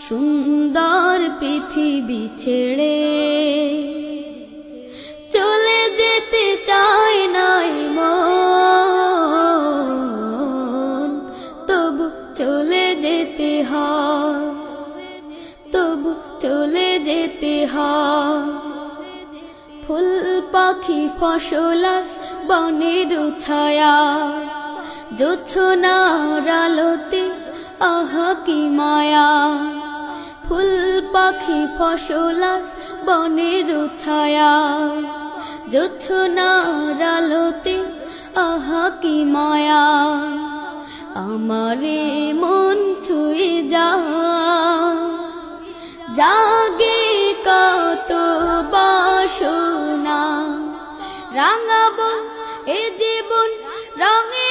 সুন্দর পৃথিবী ছেড়ে চলে যেতে চায় নাই মন, তবু চলে যেতে হয়, তবু চলে যেতে হয়। ফুল পাখি ফসল আর বনের ছায়া, জোছনার আলোতে আহা কি মায়া। ফুল পাখি ফসল আর বনের ছায়া, জোছনার আলোতে আহা কি মায়া। আমারে মন ছুঁয়ে জাগে কত বাসনা, রাঙাবো এ জীবন রঙে